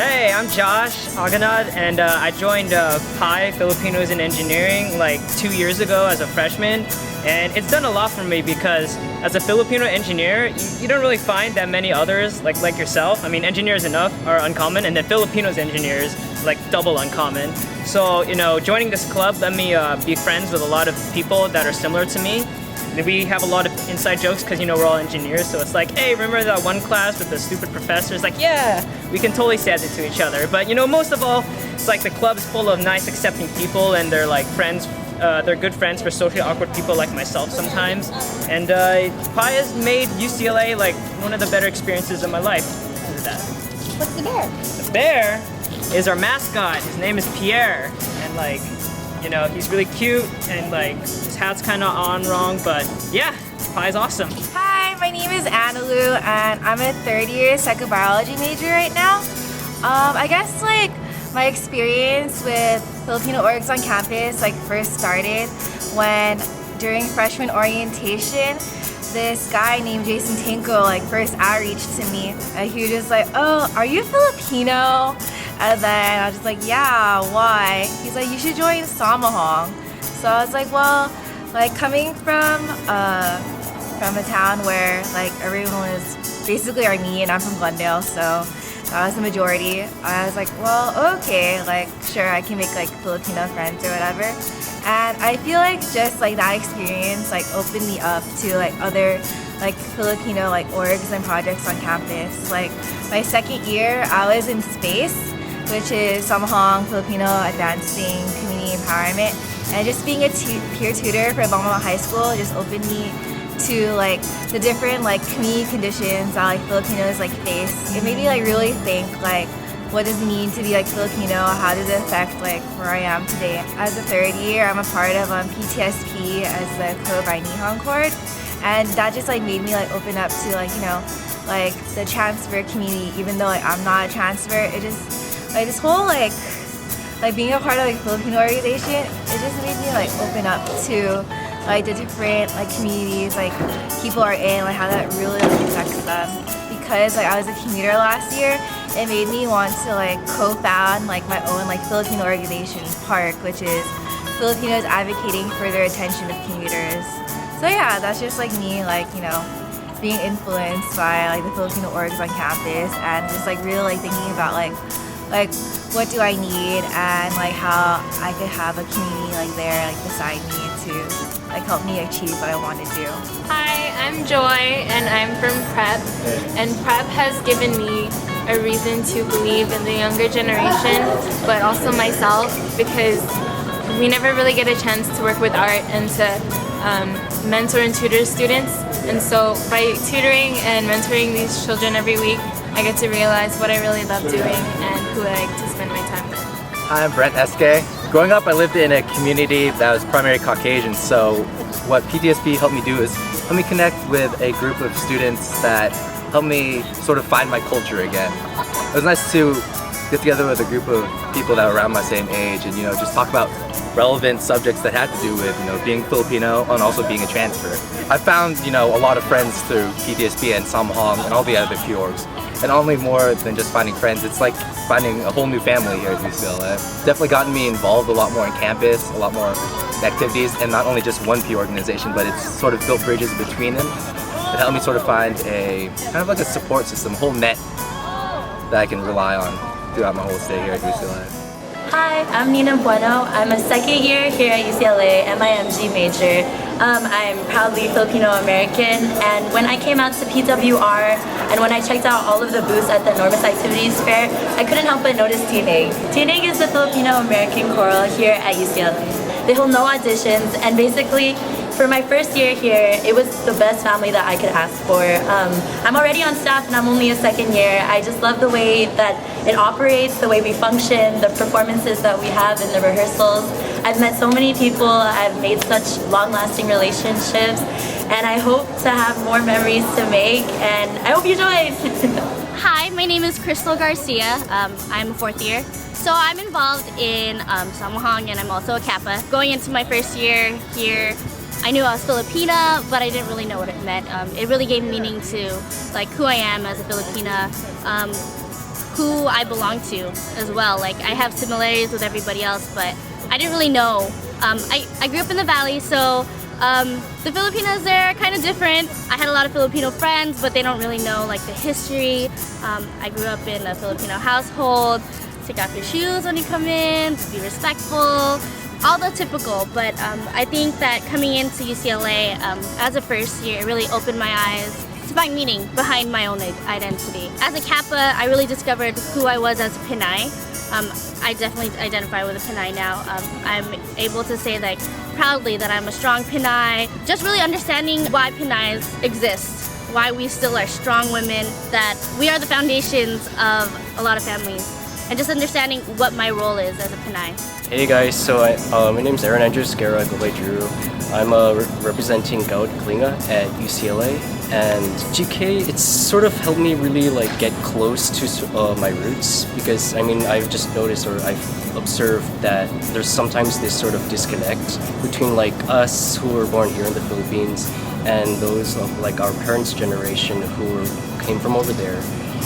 Hey, I'm Josh Aganad, and I joined PI, Filipinos in Engineering, like 2 years ago as a freshman. And it's done a lot for me because as a Filipino engineer, you don't really find that many others like yourself. I mean, engineers enough are uncommon, and then Filipinos engineers, like double uncommon. So, joining this club let me be friends with a lot of people that are similar to me. We have a lot of inside jokes because we're all engineers, so it's like, hey, remember that one class with the stupid professor? It's like, yeah, we can totally say that to each other. But most of all, it's like the club's full of nice, accepting people, and they're like friends. They're good friends for socially awkward people like myself sometimes. And PI has made UCLA like one of the better experiences of my life. What's the bear? The bear is our mascot. His name is Pierre, and he's really cute, and his hat's kind of on wrong, but yeah, PI is awesome. Hi, my name is Annalou, and I'm a third-year psychobiology major right now. I guess my experience with Filipino orgs on campus first started when during freshman orientation, this guy named Jason Tinko first outreached to me, and he was just like, oh, are you Filipino? And then I was just like, yeah, why? He's like, you should join Samahong. So I was like, well, coming from a town where everyone was basically Armenian, I'm from Glendale, so that was the majority. I was like, well, okay, sure, I can make Filipino friends or whatever. And I feel just that experience opened me up to other Filipino orgs and projects on campus. My second year, I was in SPACE, which is Samahong Filipino Advancing Community Empowerment, and just being a peer tutor for Bangma High School just opened me to the different community conditions that Filipinos face. It made me really think what does it mean to be Filipino? How does it affect where I am today? As a third year, I'm a part of PTSP as the co-by Nihon Court, and that just made me open up to the transfer community. Even though I'm not a transfer, it just this whole being a part of Filipino organization, it just made me open up to the different communities people are in, how that really affects them. Because I was a commuter last year, it made me want to co-found my own Filipino organization, PARC, which is Filipinos Advocating for the Attention of Commuters. So yeah, that's just me being influenced by the Filipino orgs on campus, and just really thinking about what do I need, and how I could have a community there beside me to help me achieve what I want to do. Hi, I'm Joy, and I'm from Prep, and Prep has given me a reason to believe in the younger generation, but also myself, because we never really get a chance to work with art and to mentor and tutor students. And so by tutoring and mentoring these children every week, I get to realize what I really love doing and who I like to spend my time with. Hi, I'm Brent Eske. Growing up, I lived in a community that was primarily Caucasian, so what PTSP helped me do is help me connect with a group of students that helped me sort of find my culture again. It was nice to get together with a group of people that were around my same age and just talk about relevant subjects that had to do with being Filipino and also being a transfer. I found a lot of friends through PTSP and Samahong and all the other peer orgs. And only more than just finding friends, it's like finding a whole new family here at UCLA. It's definitely gotten me involved a lot more on campus, a lot more activities, and not only just one peer organization, but it's sort of built bridges between them. It helped me sort of find a kind of a support system, a whole net that I can rely on throughout my whole stay here at UCLA. Hi, I'm Nina Bueno. I'm a second year here at UCLA, MIMG major. I'm proudly Filipino American, and when I came out to PWR and when I checked out all of the booths at the Enormous Activities Fair, I couldn't help but notice TNAG. TNAG is the Filipino American choral here at UCLA. They hold no auditions, and basically for my first year here, it was the best family that I could ask for. I'm already on staff and I'm only a second year. I just love the way that it operates, the way we function, the performances that we have in the rehearsals. I've met so many people, I've made such long-lasting relationships, and I hope to have more memories to make, and I hope you join! Hi, my name is Crystal Garcia. I'm a fourth year. So I'm involved in Samahong, and I'm also a Kappa. Going into my first year here, I knew I was Filipina, but I didn't really know what it meant. It really gave meaning to who I am as a Filipina. who I belong to as well. Like I have similarities with everybody else, but I didn't really know. I grew up in the Valley, so the Filipinos there are kind of different. I had a lot of Filipino friends, but they don't really know like the history. I grew up in a Filipino household. Take off your shoes when you come in, be respectful, all the typical. But I think that coming into UCLA as a first year, it really opened my eyes to find meaning behind my own identity. As a Kappa, I really discovered who I was as a Pinay. I definitely identify with a Pinay now. I'm able to say like proudly that I'm a strong Pinay. Just really understanding why Pinays exist, why we still are strong women, that we are the foundations of a lot of families, and just understanding what my role is as a Pinay. Hey guys, so my name is Aaron Andrews Guerra Gobay-Drew. I'm representing Gaud Klinga at UCLA, and GK, it's sort of helped me really like get close to my roots, because I mean I've just noticed, or I've observed, that there's sometimes this sort of disconnect between like us who were born here in the Philippines and those of like our parents' generation who came from over there.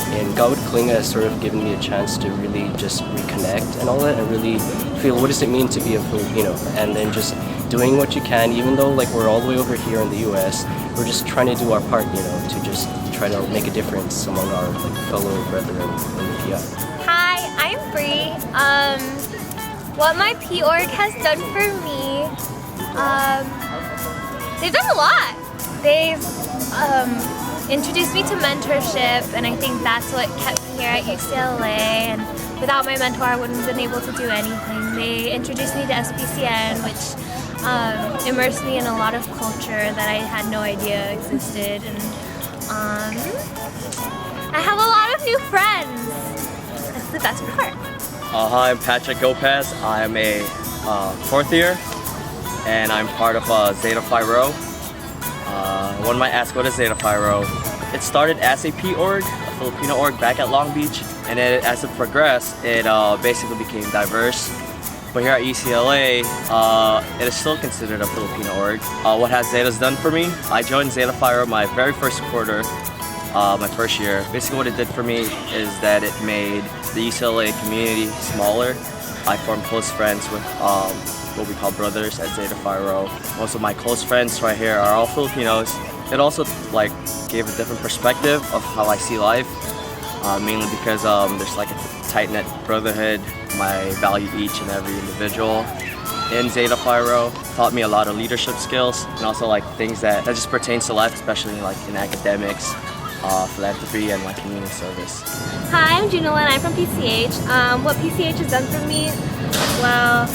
And Gaud Klinga has sort of given me a chance to really just reconnect and all that, and really feel what does it mean to be a Filipino, and then just doing what you can, even though like we're all the way over here in the US, we're just trying to do our part, you know, to just try to make a difference among our like fellow brethren in the PI. Hi, I'm Bree. What my P.Org has done for me, they've done a lot. They've introduced me to mentorship, and I think that's what kept me here at UCLA, and without my mentor I wouldn't have been able to do anything. They introduced me to SPCN, which immersed me in a lot of culture that I had no idea existed, and I have a lot of new friends. That's the best part. Hi, I'm Patrick Gopez. I'm a fourth year, and I'm part of Zeta Phi Rho. One might ask, what is Zeta Phi Rho? It started as a P.Org, a Filipino org back at Long Beach, and then as it progressed, it basically became diverse. But here at UCLA, it is still considered a Filipino org. What has Zeta's done for me? I joined Zeta Phi Rho my very first quarter, my first year. Basically what it did for me is that it made the UCLA community smaller. I formed close friends with what we call brothers at Zeta Phi Rho. Most of my close friends right here are all Filipinos. It also like gave a different perspective of how I see life, mainly because there's like a tight-knit brotherhood. I value each and every individual in Zeta Phi Rho. Taught me a lot of leadership skills, and also like things that just pertains to life, especially like in academics, philanthropy, and like community service. Hi, I'm Junela, and I'm from PCH. What PCH has done for me? Well,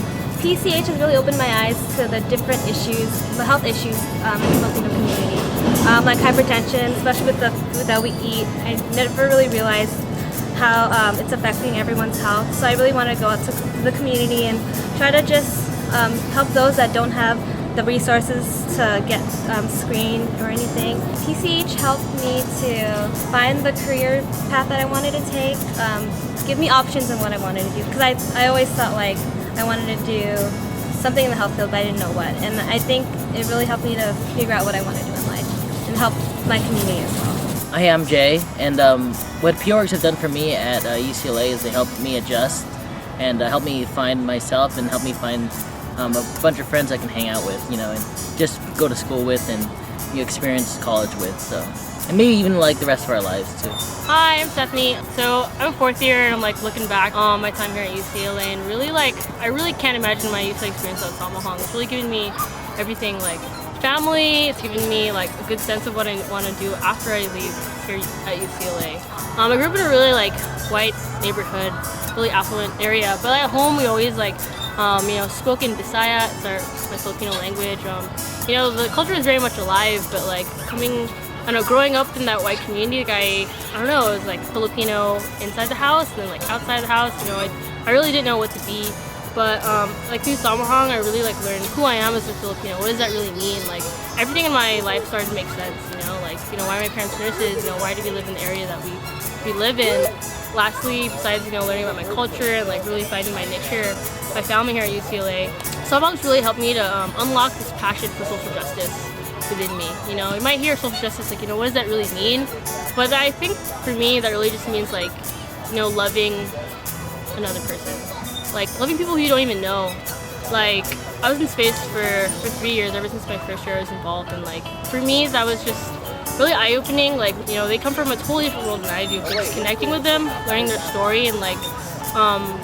PCH has really opened my eyes to the different issues, the health issues in the Filipino community. Like hypertension, especially with the food that we eat. I never really realized how it's affecting everyone's health. So I really want to go out to the community and try to just help those that don't have the resources to get screened or anything. PCH helped me to find the career path that I wanted to take, give me options on what I wanted to do, because I always thought like I wanted to do something in the health field, but I didn't know what. And I think it really helped me to figure out what I want to do in life and help my community as well. Hi, I'm Jay, and what P.Orgs have done for me at UCLA is they helped me adjust and help me find myself and help me find a bunch of friends I can hang out with, you know, and just go to school with and experience college with, so. And maybe even like the rest of our lives too. Hi, I'm Stephanie. So I'm a fourth year, and I'm like looking back on my time here at UCLA, and really like I really can't imagine my UCLA experience at Samahong. It's really given me everything, like family. It's given me like a good sense of what I want to do after I leave here at UCLA. I grew up in a really like white neighborhood, really affluent area, but at home we always like spoke in Bisaya. It's my Filipino language. The culture is very much alive, but like growing up in that white community, like I don't know, it was like Filipino inside the house and then like outside the house. I really didn't know what to be. But like through Samahong, I really like learned who I am as a Filipino. What does that really mean? Like everything in my life started to make sense. Why are my parents nurses? Why do we live in the area that we live in? Lastly, besides learning about my culture and like really finding my niche here, my family here at UCLA, Samahong's really helped me to unlock this passion for social justice within me. You might hear social justice like what does that really mean? But I think for me that really just means like loving another person. Like, loving people who you don't even know. Like, I was in space for 3 years, ever since my first year I was involved, and like, for me, that was just really eye-opening. Like, they come from a totally different world than I do, but just connecting with them, learning their story, and like,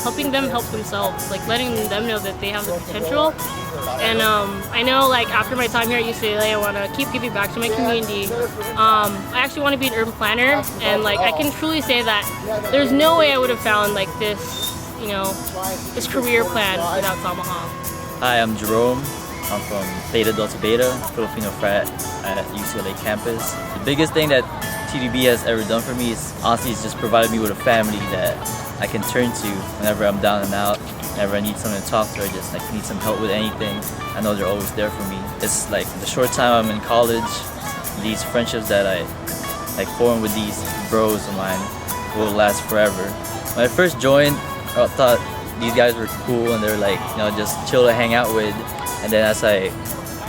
helping them help themselves, like letting them know that they have the potential. And I know, like, after my time here at UCLA, I want to keep giving back to my community. I actually want to be an urban planner, and like, I can truly say that there's no way I would have found like this this career plan without Samahang. Hi, I'm Jerome. I'm from Theta Delta Beta, Filipino frat at UCLA campus. The biggest thing that TDB has ever done for me is honestly it's just provided me with a family that I can turn to whenever I'm down and out, whenever I need someone to talk to, or just like need some help with anything. I know they're always there for me. It's like the short time I'm in college, these friendships that I like form with these bros of mine will last forever. When I first joined, I thought these guys were cool and they were like, just chill to hang out with. And then as I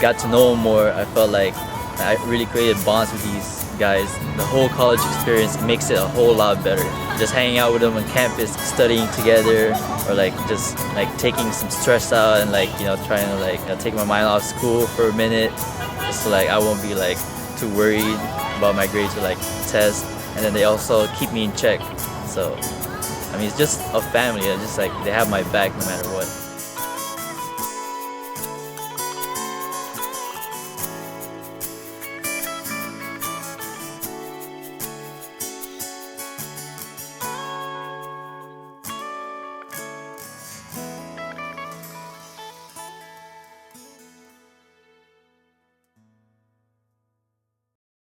got to know them more, I felt like I really created bonds with these guys. The whole college experience makes it a whole lot better. Just hanging out with them on campus, studying together, or like just like taking some stress out and like trying to like take my mind off school for a minute, just so like I won't be like too worried about my grades or like tests. And then they also keep me in check. So I mean, it's just a family. It's just like they have my back no matter what.